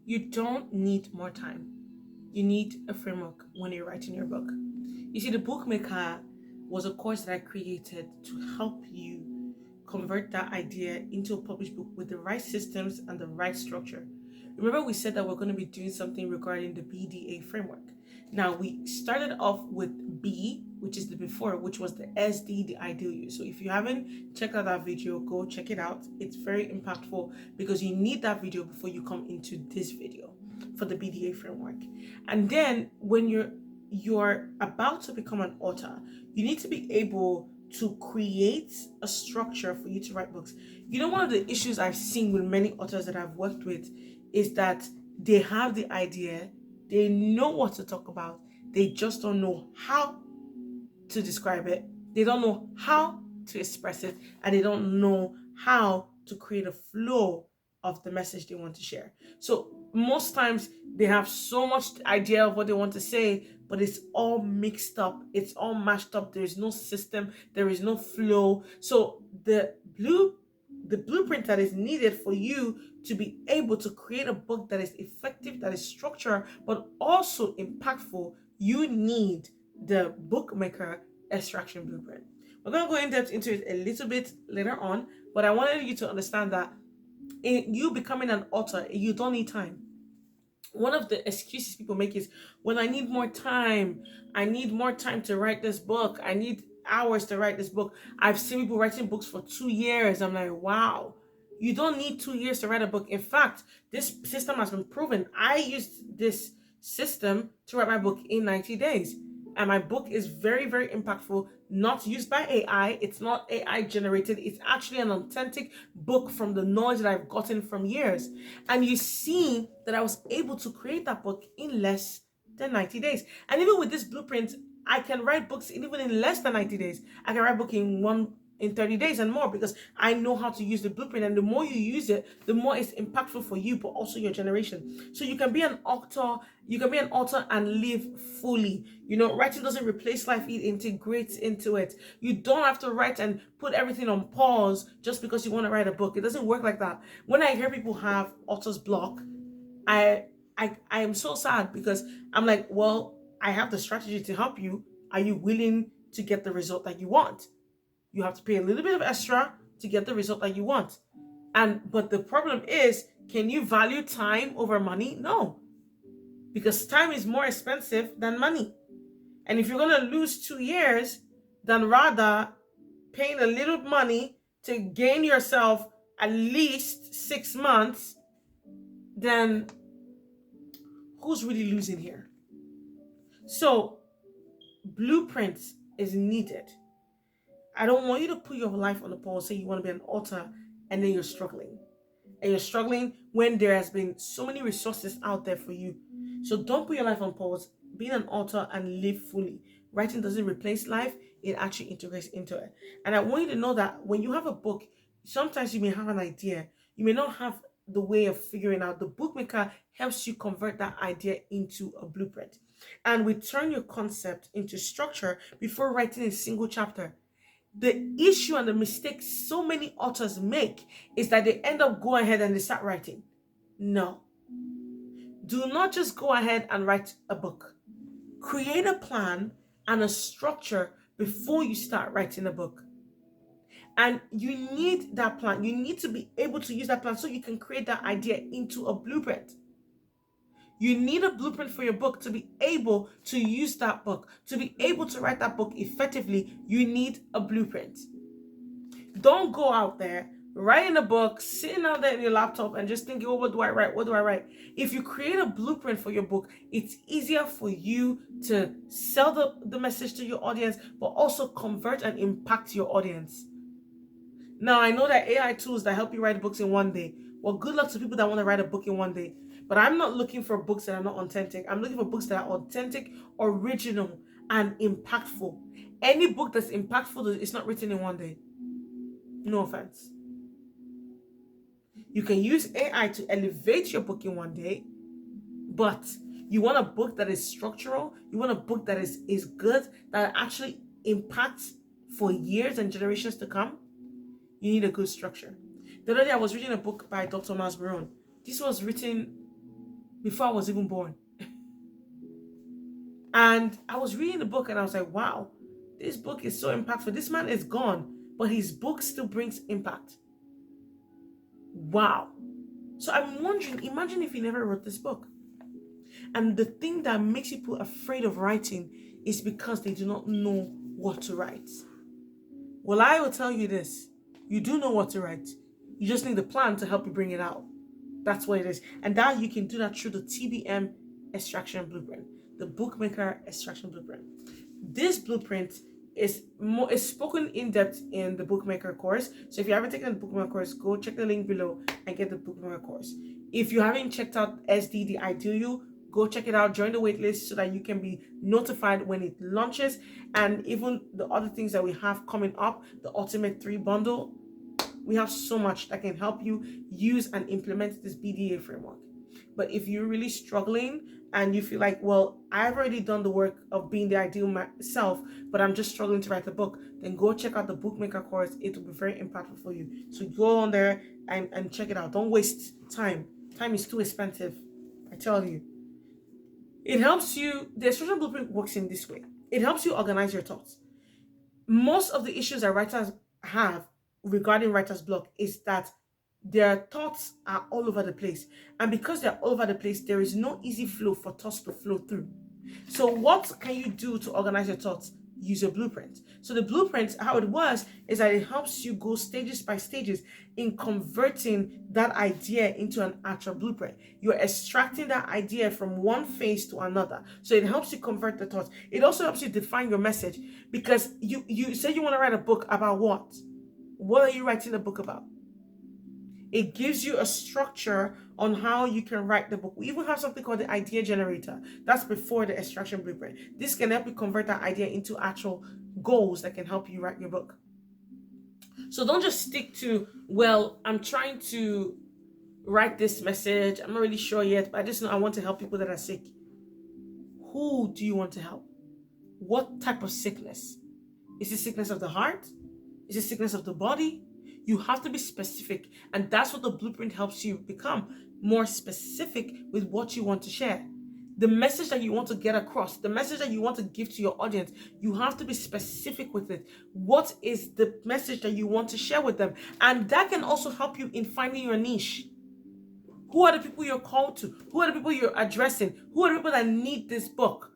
You don't need more time. You need a framework when you're writing your book. You see, the Bookmaker was a course that I created to help you convert that idea into a published book with the right systems and the right structure. Remember, we said that we're going to be doing something regarding the BDA framework. Now, we started off with B, which is the before, which was the SD, the ideal use. So, if you haven't checked out that video, go check it out. It's very impactful because you need that video before you come into this video for the BDA framework. And then, when you're about to become an author, you need to be able to create a structure for you to write books. You know, one of the issues I've seen with many authors that I've worked with is that they have the idea, they know what to talk about, they just don't know how to describe it, they don't know how to express it, and they don't know how to create a flow of the message they want to share. So most times they have so much idea of what they want to say, but it's all mixed up, it's all mashed up, there is no system, there is no flow. So the blueprint that is needed for you to be able to create a book that is effective, that is structured, but also impactful, you need the Bookmaker extraction blueprint. We're going to go in depth into it a little bit later on, but I wanted you to understand that in you becoming an author, you don't need time. One of the excuses people make is, when I need more time, I need more time to write this book, I need hours to write this book. I've seen people writing books for 2 years. I'm like, wow, you don't need 2 years to write a book. In fact, this system has been proven. I used this system to write my book in 90 days. And my book is very, very impactful, not used by AI. It's not AI generated. It's actually an authentic book from the knowledge that I've gotten from years. And you see that I was able to create that book in less than 90 days. And even with this blueprint, I can write books even in less than 90 days. I can write a book in 30 days and more, because I know how to use the blueprint, and the more you use it, the more it's impactful for you, but also your generation. So you can be an author and live fully. You know, writing doesn't replace life, it integrates into it. You don't have to write and put everything on pause just because you want to write a book. It doesn't work like that. When I hear people have author's block, I I am so sad, because I'm like, well, I have the strategy to help you. Are you willing to get the result that you want? You have to pay a little bit of extra to get the result that you want. But the problem is, can you value time over money? No, because time is more expensive than money. And if you're going to lose 2 years, then rather paying a little money to gain yourself at least 6 months, then who's really losing here? So, blueprints is needed. I don't want you to put your life on the pause, say you want to be an author, and then you're struggling. And you're struggling when there has been so many resources out there for you. So don't put your life on pause. Be an author and live fully. Writing doesn't replace life, it actually integrates into it. And I want you to know that when you have a book, sometimes you may have an idea. You may not have the way of figuring out. The Bookmaker helps you convert that idea into a blueprint. And we turn your concept into structure before writing a single chapter. The issue and the mistake so many authors make is that they end up going ahead and they start writing. No. Do not just go ahead and write a book. Create a plan and a structure before you start writing a book. And you need that plan. You need to be able to use that plan so you can create that idea into a blueprint. You need a blueprint for your book to be able to use that book, to be able to write that book effectively. You need a blueprint. Don't go out there writing a book, sitting out there in your laptop and just thinking, oh, what do I write? What do I write? If you create a blueprint for your book, it's easier for you to sell the message to your audience, but also convert and impact your audience. Now, I know that AI tools that help you write books in one day. Well, good luck to people that want to write a book in one day. But I'm not looking for books that are not authentic. I'm looking for books that are authentic, original, and impactful. Any book that's impactful is not written in one day. No offense. You can use AI to elevate your book in one day, but you want a book that is structural, you want a book that is good, that actually impacts for years and generations to come, you need a good structure. The other day I was reading a book by Dr. Miles Barone. This was written before I was even born. And I was reading the book and I was like, wow, this book is so impactful. This man is gone, but his book still brings impact. Wow. So I'm wondering, imagine if he never wrote this book. And the thing that makes people afraid of writing is because they do not know what to write. Well, I will tell you this. You do know what to write. You just need a plan to help you bring it out. That's what it is. And that you can do that through the TBM extraction blueprint, the bookmaker extraction blueprint. This blueprint is spoken in depth in the bookmaker course. So if you haven't taken the bookmaker course, go check the link below and get the bookmaker course. If you haven't checked out SD, the Ideal You, go check it out, join the waitlist so that you can be notified when it launches. And even the other things that we have coming up, the Ultimate 3 bundle, we have so much that can help you use and implement this BDA framework. But if you're really struggling and you feel like, well, I've already done the work of being the ideal myself, but I'm just struggling to write the book, then go check out the bookmaker course. It will be very impactful for you. So go on there and check it out. Don't waste time. Time is too expensive, I tell you. It helps you, the extraction blueprint works in this way. It helps you organize your thoughts. Most of the issues that writers have regarding writer's block is that their thoughts are all over the place. And because they're all over the place, there is no easy flow for thoughts to flow through. So what can you do to organize your thoughts? Use a blueprint. So the blueprint, how it works is that it helps you go stages by stages in converting that idea into an actual blueprint. You're extracting that idea from one phase to another. So it helps you convert the thoughts. It also helps you define your message, because you say you want to write a book about what? What are you writing a book about? It gives you a structure on how you can write the book. We even have something called the idea generator. That's before the extraction blueprint. This can help you convert that idea into actual goals that can help you write your book. So don't just stick to, well, I'm trying to write this message. I'm not really sure yet, but I just know I want to help people that are sick. Who do you want to help? What type of sickness? Is it sickness of the heart? Is it sickness of the body? You have to be specific, and that's what the blueprint helps you become more specific with what you want to share. The message that you want to get across, the message that you want to give to your audience, you have to be specific with it. What is the message that you want to share with them? And that can also help you in finding your niche. Who are the people you're called to? Who are the people you're addressing? Who are the people that need this book?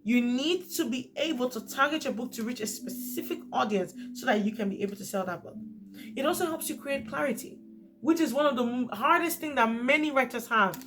You need to be able to target your book to reach a specific audience so that you can be able to sell that book. It also helps you create clarity, which is one of the hardest things that many writers have.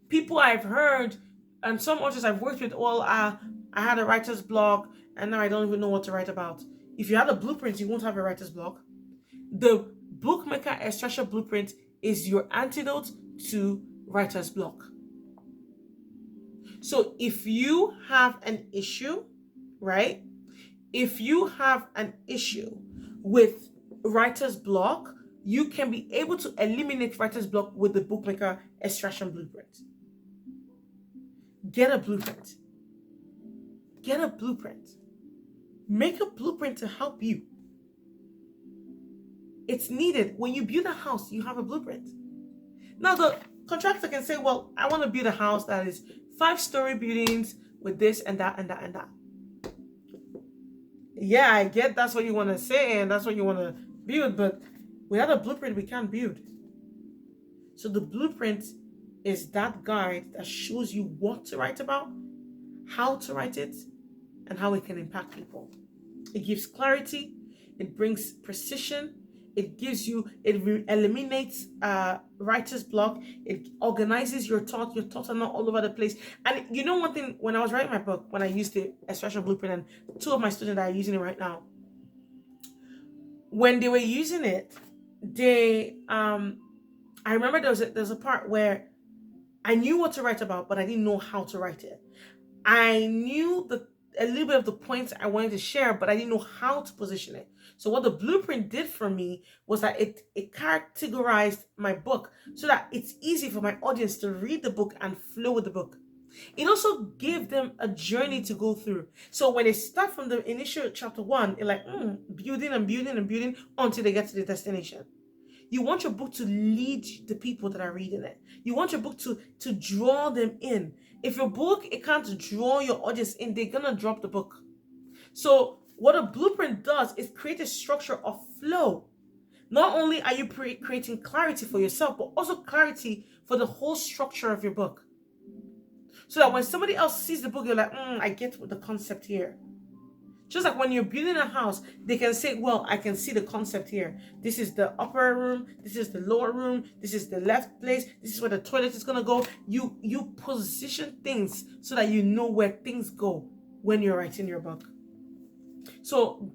People I've heard and some authors I've worked with, well, I had a writer's block and now I don't even know what to write about. If you had a blueprint, you won't have a writer's block. The bookmaker extraction blueprint is your antidote to writer's block. So if you have an issue, right? If you have an issue with writer's block, you can be able to eliminate writer's block with the bookmaker extraction blueprint. Get a blueprint. Get a blueprint. Make a blueprint to help you. It's needed. When you build a house, you have a blueprint. Now the contractor can say, well, I want to build a house that is 5-story buildings with this and that and that and that. Yeah, I get that's what you want to say and that's what you want to build, but without a blueprint, we can't build. So the blueprint is that guide that shows you what to write about, how to write it, and how it can impact people. It gives clarity, it brings precision, it gives you, it eliminates writer's block, it organizes your thoughts. Your thoughts are not all over the place. And you know one thing, when I was writing my book, when I used the extraction blueprint, and 2 of my students that are using it right now, when they were using it, they I remember there's a part where I knew what to write about, but I didn't know how to write it. I knew a little bit of the points I wanted to share, but I didn't know how to position it. So what the blueprint did for me was that it categorized my book so that it's easy for my audience to read the book and flow with the book. It also gave them a journey to go through. So when they start from the initial chapter 1, it's like building and building and building until they get to the destination. You want your book to lead the people that are reading it. You want your book to draw them in. If your book, it can't draw your audience in, they're gonna drop the book. So what a blueprint does is create a structure of flow. Not only are you creating clarity for yourself, but also clarity for the whole structure of your book. So that when somebody else sees the book, you're like, I get the concept here. Just like when you're building a house, they can say, well, I can see the concept here. This is the upper room. This is the lower room. This is the left place. This is where the toilet is going to go. You position things so that you know where things go when you're writing your book. So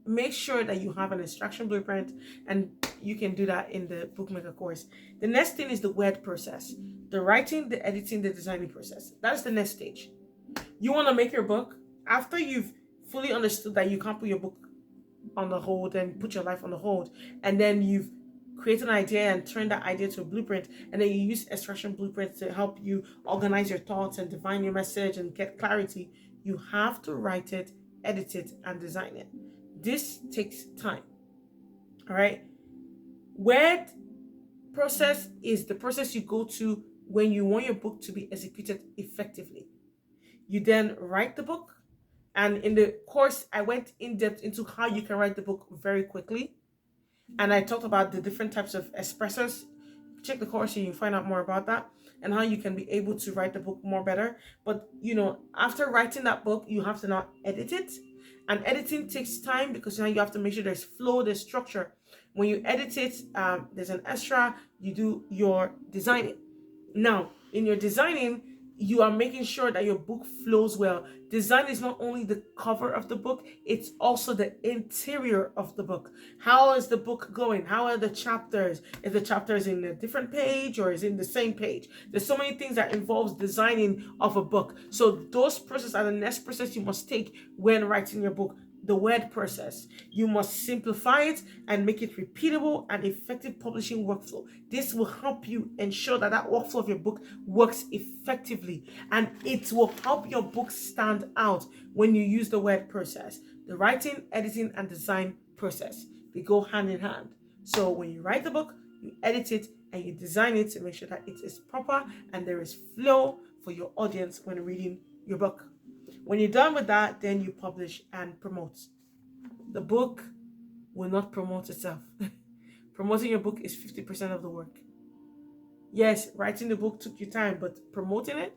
make sure that you have an instruction blueprint, and you can do that in the Bookmaker course. The next thing is the word process. The writing, the editing, the designing process. That's the next stage. You want to make your book after you've fully understood that you can't put your book on the hold and put your life on the hold, and then you've created an idea and turned that idea to a blueprint, and then you use instruction blueprints to help you organize your thoughts and define your message and get clarity. You have to write it, edit it, and design it. This takes time. All right. Word process is the process you go to when you want your book to be executed effectively. You then write the book. And in the course, I went in depth into how you can write the book very quickly. And I talked about the different types of espressos. Check the course and you can find out more about that and how you can be able to write the book more better. But, after writing that book, you have to now edit it. And editing takes time because now you have to make sure there's flow, there's structure. When you edit it, there's an extra, you do your designing. Now, in your designing, you are making sure that your book flows well. Design is not only the cover of the book, it's also the interior of the book. How is the book going? How are the chapters? Is the chapters in a different page or is it in the same page? There's so many things that involves designing of a book. So those processes are the next process you must take when writing your book. The word process. You must simplify it and make it repeatable and effective publishing workflow. This will help you ensure that workflow of your book works effectively, and it will help your book stand out when you use the word process. The writing, editing, and design process, they go hand in hand. So when you write the book, you edit it and you design it to make sure that it is proper and there is flow for your audience when reading your book. When you're done with that, then you publish and promote. The book will not promote itself. Promoting your book is 50% of the work. Yes, writing the book took you time, but promoting it,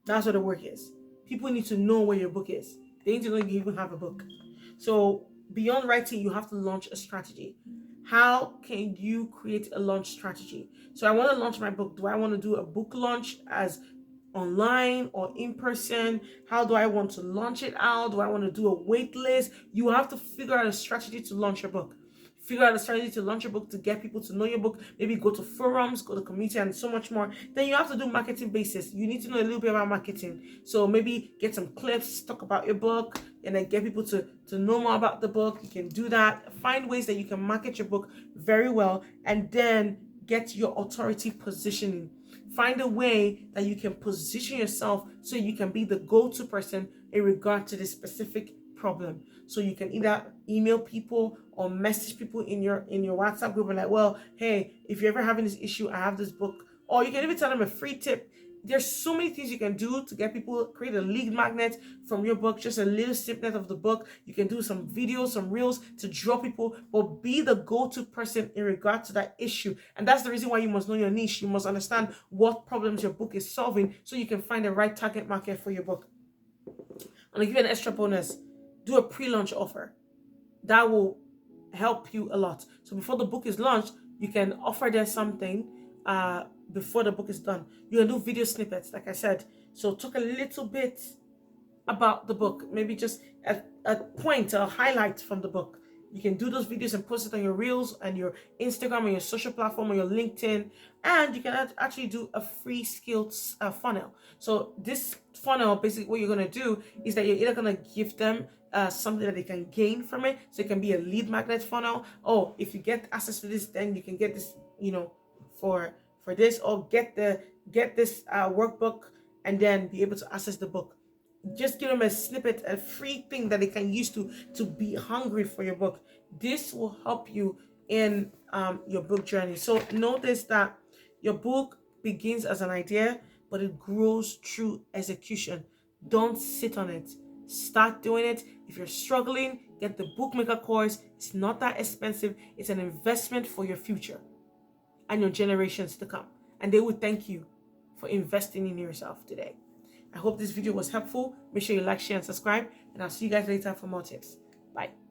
that's what the work is. People need to know where your book is. They need to know you even have a book. So beyond writing, you have to launch a strategy. How can you create a launch strategy? So I want to launch my book. Do I want to do a book launch as online or in person? How do I want to launch it out? Do I want to do a wait list? You have to figure out a strategy to launch your book. Figure out a strategy to launch your book, to get people to know your book. Maybe go to forums, go to community, and so much more. Then you have to do marketing basis. You need to know a little bit about marketing. So maybe get some clips, talk about your book, and then get people to know more about the book. You can do that. Find ways that you can market your book very well, and then get your authority positioning. Find a way that you can position yourself so you can be the go-to person in regard to this specific problem. So you can either email people or message people in your WhatsApp group and like, well, hey, if you're ever having this issue, I have this book. Or you can even tell them a free tip. There's so many things you can do to get people, create a lead magnet from your book, just a little snippet of the book. You can do some videos, some reels to draw people, but be the go-to person in regard to that issue. And that's the reason why you must know your niche. You must understand what problems your book is solving so you can find the right target market for your book. I'm gonna give you an extra bonus. Do a pre-launch offer. That will help you a lot. So before the book is launched, you can offer them something before the book is done. You can do video snippets, like I said. So talk a little bit about the book, maybe just a point, a highlight from the book. You can do those videos and post it on your Reels and your Instagram or your social platform or your LinkedIn. And you can actually do a free skills funnel. So this funnel, basically what you're going to do is that you're either going to give them something that they can gain from it. So it can be a lead magnet funnel. Oh, if you get access to this, then you can get this, for this, or get this workbook and then be able to access the book. Just give them a snippet, a free thing that they can use to be hungry for your book. This will help you in your book journey. So notice that your book begins as an idea, but it grows through execution. Don't sit on it. Start doing it. If you're struggling, get the bookmaker course. It's not that expensive. It's an investment for your future and your generations to come. And they will thank you for investing in yourself today. I hope this video was helpful. Make sure you like, share, and subscribe. And I'll see you guys later for more tips. Bye.